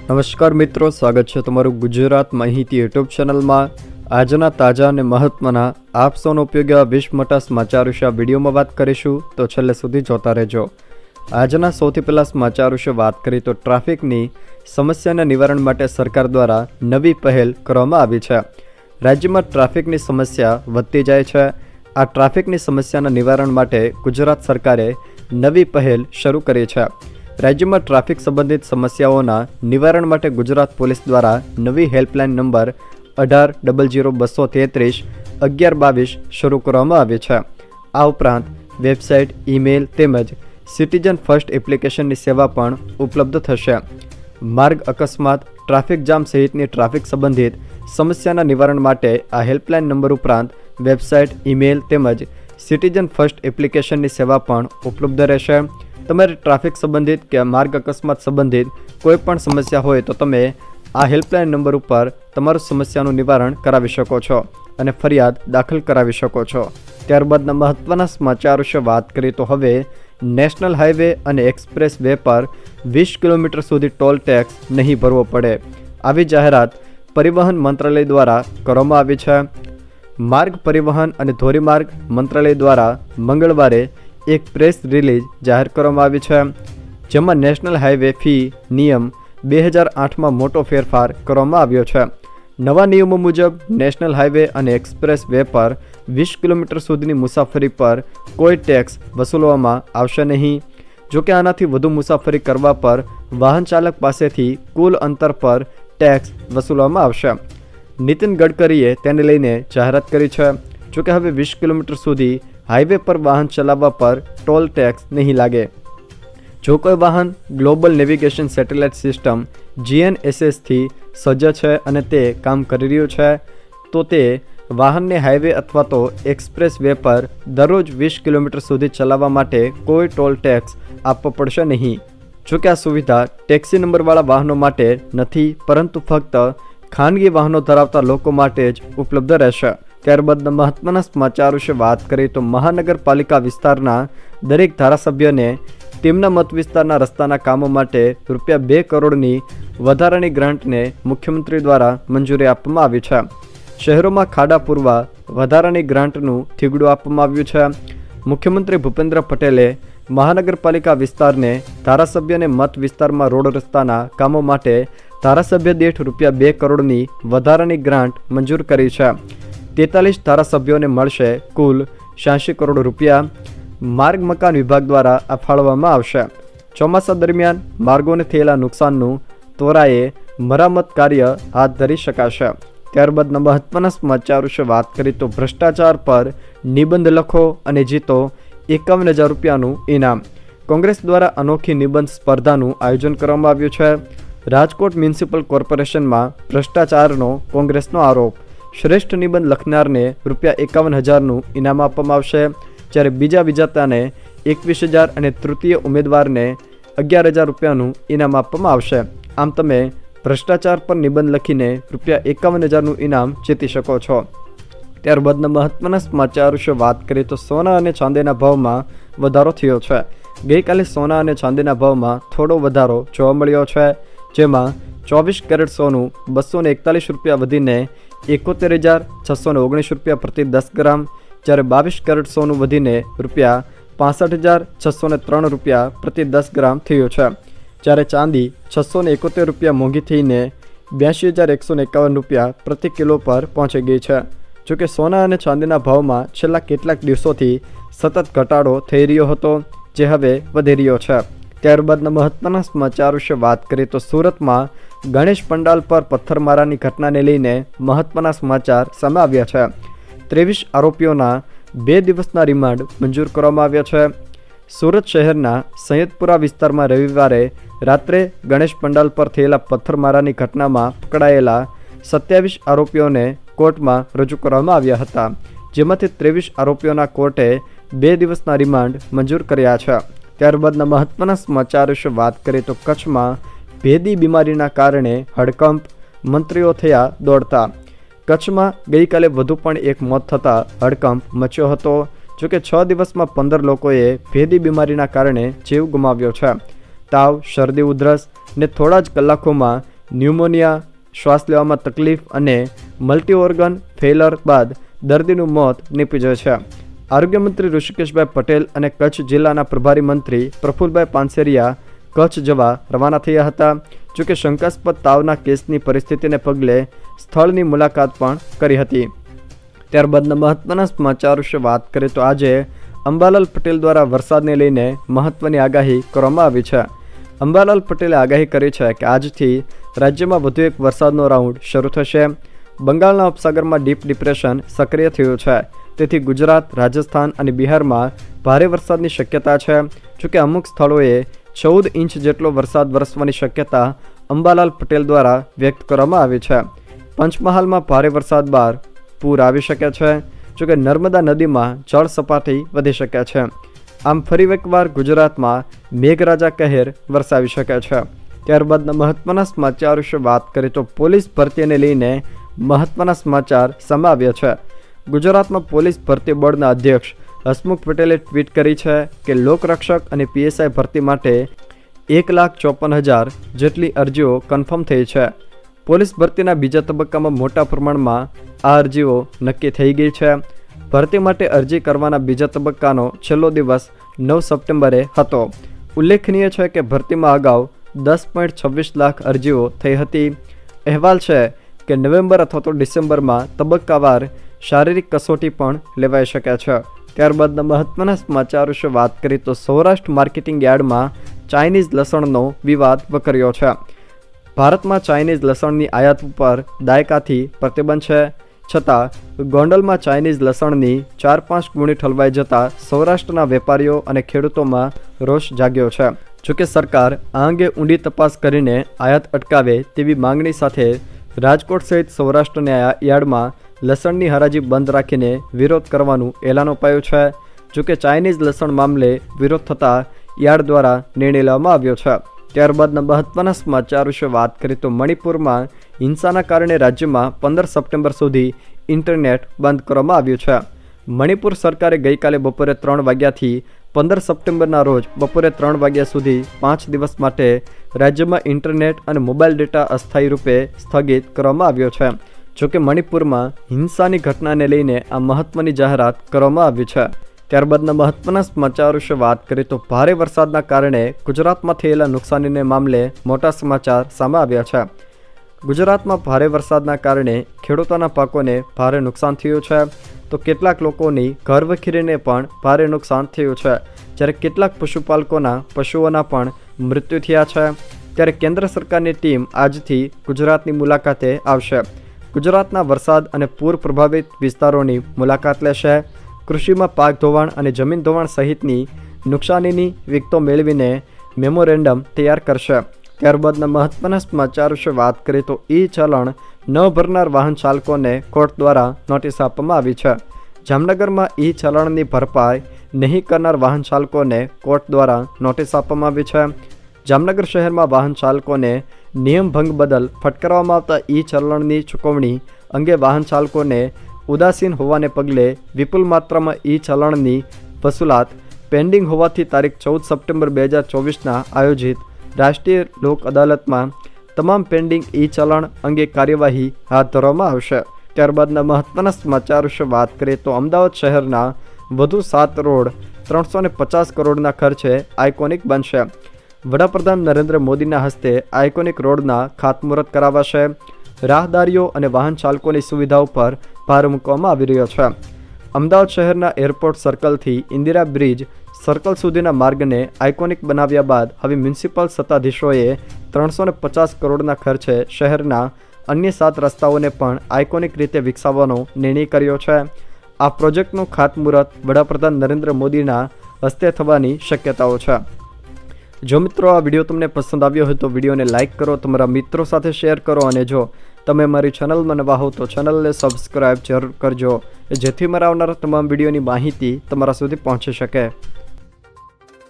નમસ્કાર મિત્રો, સ્વાગત છે તમારું ગુજરાત માહિતી યુટ્યુબ ચેનલમાં। આજના તાજા અને મહત્વના આપ સૌનો ઉપયોગી 20 મોટા સમાચાર વિશે આ વિડીયોમાં વાત કરીશું, તો છેલ્લે સુધી જોતા રહેજો। આજના સૌથી પહેલા સમાચાર વિશે વાત કરીએ તો ટ્રાફિકની સમસ્યાના નિવારણ માટે સરકાર દ્વારા નવી પહેલ કરવામાં આવી છે। રાજ્યમાં ટ્રાફિકની સમસ્યા વધતી જાય છે। આ ટ્રાફિકની સમસ્યાના નિવારણ માટે ગુજરાત સરકારે નવી પહેલ શરૂ કરી છે। રાજ્યમાં ટ્રાફિક સંબંધિત સમસ્યાઓના નિવારણ માટે ગુજરાત પોલીસ દ્વારા નવી હેલ્પલાઇન નંબર 18000233 1122 શરૂ કરવામાં આવી છે। આ ઉપરાંત વેબસાઇટ, ઈમેલ તેમજ સિટીઝન ફર્સ્ટ એપ્લિકેશનની સેવા પણ ઉપલબ્ધ થશે। માર્ગ અકસ્માત, ટ્રાફિક જામ સહિતની ટ્રાફિક સંબંધિત સમસ્યાના નિવારણ માટે આ હેલ્પલાઇન નંબર ઉપરાંત વેબસાઇટ, ઈમેલ તેમજ સિટીઝન ફર્સ્ટ એપ્લિકેશનની સેવા પણ ઉપલબ્ધ રહેશે। તમારે ટ્રાફિક સંબંધિત કે માર્ગ અકસ્માત સંબંધિત કોઈ પણ સમસ્યા હોય તો તમે આ હેલ્પલાઇન નંબર ઉપર તમારું સમસ્યાનું નિવારણ કરાવી શકો છો અને ફરિયાદ દાખલ કરાવી શકો છો। ત્યારબાદના મહત્વના સમાચાર વિશે વાત કરીએ તો હવે નેશનલ હાઈવે અને એક્સપ્રેસ વે પર 20 કિલોમીટર સુધી ટોલ ટેક્સ નહીં ભરવો પડે। આવી જાહેરાત પરિવહન મંત્રાલય દ્વારા કરવામાં આવી છે। માર્ગ પરિવહન અને ધોરીમાર્ગ મંત્રાલય દ્વારા મંગળવારે એક પ્રેસ રિલીઝ જાહેર કરવામાં આવી છે, જેમાં નેશનલ હાઈવે ફી નિયમ 2008માં મોટો ફેરફાર કરવામાં આવ્યો છે। નવા નિયમો મુજબ નેશનલ હાઈવે અને એક્સપ્રેસ વે પર 20 કિલોમીટર સુધીની મુસાફરી પર કોઈ ટેક્સ વસૂલવામાં આવશે નહીં। જોકે આનાથી વધુ મુસાફરી કરવા પર વાહન ચાલક પાસેથી કુલ અંતર પર ટેક્સ વસૂલવામાં આવશે। નીતિન ગડકરીએ તેને લઈને જાહેરાત કરી છે। જોકે હવે 20 કિલોમીટર સુધી હાઈવે પર વાહન ચલાવવા પર ટોલ ટેક્સ નહીં લાગે। જો કોઈ વાહન ગ્લોબલ નેવિગેશન સેટેલાઇટ સિસ્ટમ GNSSથી સજ્જ છે અને તે કામ કરી રહ્યું છે તો તે વાહનને હાઈવે અથવા તો એક્સપ્રેસ વે પર દરરોજ 20 કિલોમીટર સુધી ચલાવવા માટે કોઈ ટોલ ટેક્સ આપવો પડશે નહીં। જોકે આ સુવિધા ટેક્સી નંબરવાળા વાહનો માટે નથી, પરંતુ ફક્ત ખાનગી વાહનો ધરાવતા લોકો માટે જ ઉપલબ્ધ રહેશે। ત્યારબાદના મહત્વના સમાચાર વિશે વાત કરીએ તો મહાનગરપાલિકા વિસ્તારના દરેક ધારાસભ્યને તેમના મત વિસ્તારના રસ્તાના કામો માટે ₹2 કરોડની વધારાની ગ્રાન્ટને મુખ્યમંત્રી દ્વારા મંજૂરી આપવામાં આવી છે। શહેરોમાં ખાડા પૂરવા વધારાની ગ્રાન્ટનું થીગડું આપવામાં આવ્યું છે। મુખ્યમંત્રી ભૂપેન્દ્ર પટેલે મહાનગરપાલિકા વિસ્તારને ધારાસભ્યને મત વિસ્તારમાં રોડ રસ્તાના કામો માટે ધારાસભ્ય દીઠ ₹2 કરોડની વધારાની ગ્રાન્ટ મંજૂર કરી છે। 43 ધારાસભ્યોને મળશે કુલ 86 કરોડ રૂપિયા। માર્ગ મકાન વિભાગ દ્વારા આ ફાળવવામાં આવશે। ચોમાસા દરમિયાન માર્ગોને થયેલા નુકસાનનું ત્વરાએ મરામત કાર્ય હાથ ધરી શકાશે। ત્યારબાદના મહત્વના સમાચાર વિશે વાત કરીએ તો ભ્રષ્ટાચાર પર નિબંધ લખો અને જીતો ₹51,000નું ઇનામ। કોંગ્રેસ દ્વારા અનોખી નિબંધ સ્પર્ધાનું આયોજન કરવામાં આવ્યું છે। રાજકોટ મ્યુનિસિપલ કોર્પોરેશનમાં ભ્રષ્ટાચારનો કોંગ્રેસનો આરોપ। શ્રેષ્ઠ નિબંધ લખનારને ₹51,000નું ઇનામ આપવામાં આવશે, જ્યારે બીજા વિજેતાને 21,000 અને તૃતીય ઉમેદવારને ₹11,000નું ઇનામ આપવામાં આવશે। આમ તમે ભ્રષ્ટાચાર પર નિબંધ લખીને ₹51,000નું ઇનામ જીતી શકો છો। ત્યારબાદના મહત્વના સમાચાર વિશે વાત કરીએ તો સોના અને ચાંદીના ભાવમાં વધારો થયો છે। ગઈકાલે સોના અને ચાંદીના ભાવમાં થોડો વધારો જોવા મળ્યો છે, જેમાં 24 કેરેટ સોનું ₹241 વધીને ₹71,619 પ્રતિ 10 ગ્રામ, જ્યારે 22 કેરેટ સોનું વધીને ₹65,603 પ્રતિ 10 ગ્રામ થયું છે, જ્યારે ચાંદી ₹671 મોંઘી થઈને ₹82,151 પ્રતિ કિલો પર પહોંચી ગઈ છે। જોકે સોના અને ચાંદીના ભાવમાં છેલ્લા કેટલાક દિવસોથી સતત ઘટાડો થઈ રહ્યો હતો, જે હવે વધી રહ્યો છે। ત્યારબાદના મહત્વના સમાચાર વિશે વાત કરીએ તો સુરતમાં ગણેશ પંડાલ પર પથ્થરમારાની ઘટનાને લઈને મહત્વના સમાચાર સામે આવ્યા છે। 23 આરોપીઓના 2 દિવસના રિમાન્ડ મંજૂર કરવામાં આવ્યા છે। સુરત શહેરના સૈયદપુરા વિસ્તારમાં રવિવારે રાત્રે ગણેશ પંડાલ પર થયેલા પથ્થરમારાની ઘટનામાં પકડાયેલા 27 આરોપીઓને કોર્ટમાં રજૂ કરવામાં આવ્યા હતા, જેમાંથી 23 આરોપીઓના કોર્ટે 2 દિવસના રિમાન્ડ મંજૂર કર્યા છે। ત્યારબાદના મહત્વના સમાચાર વિશે વાત કરીએ તો કચ્છમાં ભેદી બીમારીના કારણે હડકંપ, મંત્રીઓ થયા દોડતા। કચ્છમાં ગઈકાલે વધુ પણ એક મોત થતાં હડકંપ મચ્યો હતો। જોકે 6 દિવસમાં 15 લોકોએ ભેદી બીમારીના કારણે જીવ ગુમાવ્યો છે। તાવ, શરદી, ઉધરસ ને થોડા જ કલાકોમાં ન્યુમોનિયા, શ્વાસ લેવામાં તકલીફ અને મલ્ટી ઓર્ગન ફેલર બાદ દર્દીનું મોત નીપજ્યું છે. આરોગ્ય મંત્રી ઋષિકેશભાઈ પટેલ અને કચ્છ જિલ્લાના પ્રભારી મંત્રી પ્રફુલભાઈ પાનસેરિયા કચ્છ જવા રવાના થયા હતા. જોકે શંકાસ્પદ તાવના કેસની પરિસ્થિતિને પગલે સ્થળની મુલાકાત પણ કરી હતી. ત્યારબાદના મહત્વના સમાચાર વિશે વાત કરીએ તો આજે અંબાલાલ પટેલ દ્વારા વરસાદને લઈને મહત્વની આગાહી કરવામાં આવી છે. અંબાલાલ પટેલે આગાહી કરી છે કે આજથી રાજ્યમાં વધુ એક વરસાદનો રાઉન્ડ શરૂ થશે. બંગાળના ઉપસાગરમાં ડીપ ડિપ્રેશન સક્રિય થયું છે, તેથી ગુજરાત, રાજસ્થાન અને બિહારમાં ભારે વરસાદની શક્યતા છે. જોકે અમુક સ્થળોએ 14 ઇંચ જેટલો વરસાદ વરસવાની શક્યતા અંબાલાલ પટેલ દ્વારા વ્યક્ત કરવામાં આવી છે. પંચમહાલમાં ભારે વરસાદ બાદ પૂર આવી શકે છે. જોકે નર્મદા નદીમાં જળ સપાટી વધી શકે છે. આમ ફરી એકવાર ગુજરાતમાં મેઘરાજા કહેર વરસાવી શકે છે. ત્યારબાદના મહત્વના સમાચાર વિશે વાત કરીએ તો પોલીસ ભરતીને લઈને મહત્વના સમાચાર સામે આવ્યા છે. ગુજરાતમાં પોલીસ ભરતી બોર્ડના અધ્યક્ષ હસમુખ પટેલે ટ્વીટ કરી છે કે લોકરક્ષક અને પીએસઆઈ ભરતી માટે 1,54,000 જેટલી અરજીઓ કન્ફર્મ થઈ છે. પોલીસ ભરતીના બીજા તબક્કામાં મોટા પ્રમાણમાં આ અરજીઓ નક્કી થઈ ગઈ છે. ભરતી માટે અરજી કરવાના બીજા તબક્કાનો છેલ્લો દિવસ 9 સપ્ટેમ્બરે હતો. ઉલ્લેખનીય છે કે ભરતીમાં અગાઉ 10.26 લાખ અરજીઓ થઈ હતી. અહેવાલ છે કે નવેમ્બર અથવા તો ડિસેમ્બરમાં તબક્કાવાર શારીરિક કસોટી પણ લેવાઈ શકે છે. ત્યારબાદના મહત્વના સમાચાર વિશે વાત કરીએ તો સૌરાષ્ટ્ર માર્કેટિંગ યાર્ડમાં ચાઇનીઝ લસણનો વિવાદ વકર્યો છે. ભારતમાં ચાઇનીઝ લસણની આયાત ઉપર દાયકાથી પ્રતિબંધ છે, છતાં ગોંડલમાં ચાઇનીઝ લસણની 4-5 ગુણી ઠલવાઈ જતાં સૌરાષ્ટ્રના વેપારીઓ અને ખેડૂતોમાં રોષ જાગ્યો છે. જોકે સરકાર આ અંગે ઊંડી તપાસ કરીને આયાત અટકાવે તેવી માંગણી સાથે રાજકોટ સહિત સૌરાષ્ટ્રના યાર્ડમાં લસણની હરાજી બંધ રાખીને વિરોધ કરવાનું એલાન અપાયું છે. જોકે ચાઇનીઝ લસણ મામલે વિરોધ થતાં યાર્ડ દ્વારા નિર્ણય લેવામાં આવ્યો છે. ત્યારબાદના મહત્વના સમાચાર વિશે વાત કરીએ તો મણિપુરમાં હિંસાના કારણે રાજ્યમાં 15 સપ્ટેમ્બર સુધી ઇન્ટરનેટ બંધ કરવામાં આવ્યું છે. મણિપુર સરકારે ગઈકાલે બપોરે 3 વાગ્યાથી 15 સપ્ટેમ્બરના રોજ બપોરે 3 વાગ્યા સુધી 5 દિવસ માટે રાજ્યમાં ઇન્ટરનેટ અને મોબાઈલ ડેટા અસ્થાયી રૂપે સ્થગિત કરવામાં આવ્યો છે. જોકે મણિપુરમાં હિંસાની ઘટનાને લઈને આ મહત્વની જાહેરાત કરવામાં આવી છે. ત્યારબાદના મહત્વના સમાચાર વિશે વાત કરીએ તો ભારે વરસાદના કારણે ગુજરાતમાં થયેલા નુકસાનીને મામલે મોટા સમાચાર સામે આવ્યા છે. ગુજરાતમાં ભારે વરસાદના કારણે ખેડૂતોના પાકોને ભારે નુકસાન થયું છે, તો કેટલાક લોકોની ઘર વખરીને પણ ભારે નુકસાન થયું છે, જ્યારે કેટલાક પશુપાલકોના પશુઓના પણ મૃત્યુ થયા છે. ત્યારે કેન્દ્ર સરકારની ટીમ આજથી ગુજરાતની મુલાકાતે આવશે. ગુજરાતના વરસાદ અને પૂર પ્રભાવિત વિસ્તારોની મુલાકાત લેશે. કૃષિમાં પાક ધોવાણ અને જમીન ધોવાણ સહિતની નુકસાનીની વિગતો મેળવીને મેમોરેન્ડમ તૈયાર કરશે. ત્યારબાદના મહત્વના સમાચાર વિશે વાત કરીએ તો ચલણ ન ભરનાર વાહન ચાલકોને કોર્ટ દ્વારા નોટિસ આપવામાં આવી છે. જામનગરમાં ચલણની ભરપાઈ નહીં કરનાર વાહન ચાલકોને કોર્ટ દ્વારા નોટિસ આપવામાં આવી છે. જામનગર શહેરમાં વાહન ચાલકોને નિયમ ભંગ બદલ ફટકારવામાં આવતા ચલણની ચૂકવણી અંગે વાહન ચાલકોને ઉદાસીન હોવાને પગલે વિપુલ માત્રામાં ચલણની વસૂલાત પેન્ડિંગ હોવાથી તારીખ 14 સપ્ટેમ્બર 2024ના આયોજિત રાષ્ટ્રીય લોક અદાલતમાં તમામ પેન્ડિંગ ચલણ અંગે કાર્યવાહી હાથ ધરવામાં આવશે. ત્યારબાદના મહત્વના સમાચાર વિશે વાત કરીએ તો અમદાવાદ શહેરના વધુ 7 રોડ 350 કરોડના ખર્ચે આઇકોનિક બનશે. વડાપ્રધાન નરેન્દ્ર મોદીના હસ્તે આઇકોનિક રોડના ખાતમુહૂર્ત કરાવાશે. રાહદારીઓ અને વાહન ચાલકોની સુવિધા ઉપર ભાર મૂકવામાં આવી રહ્યો છે. અમદાવાદ શહેરના એરપોર્ટ સર્કલથી ઇન્દિરા બ્રિજ સર્કલ સુધીના માર્ગને આઇકોનિક બનાવ્યા બાદ હવે મ્યુનિસિપલ સત્તાધીશોએ 350 કરોડના ખર્ચે શહેરના અન્ય 7 રસ્તાઓને પણ આઇકોનિક રીતે વિકસાવવાનો નિર્ણય કર્યો છે. આ પ્રોજેક્ટનું ખાતમુહૂર્ત વડાપ્રધાન નરેન્દ્ર મોદીના હસ્તે થવાની શક્યતાઓ છે. જો મિત્રો આ વિડીયો તમને પસંદ આવ્યો હોય તો વિડીયોને લાઇક કરો, તમારા મિત્રો સાથે શેર કરો અને જો તમે મારી ચેનલમાં નવા હો તો ચેનલને સબસ્ક્રાઈબ જરૂર કરજો, જેથી મારા આવનારા તમામ વિડીયોની માહિતી તમારા સુધી પહોંચી શકે.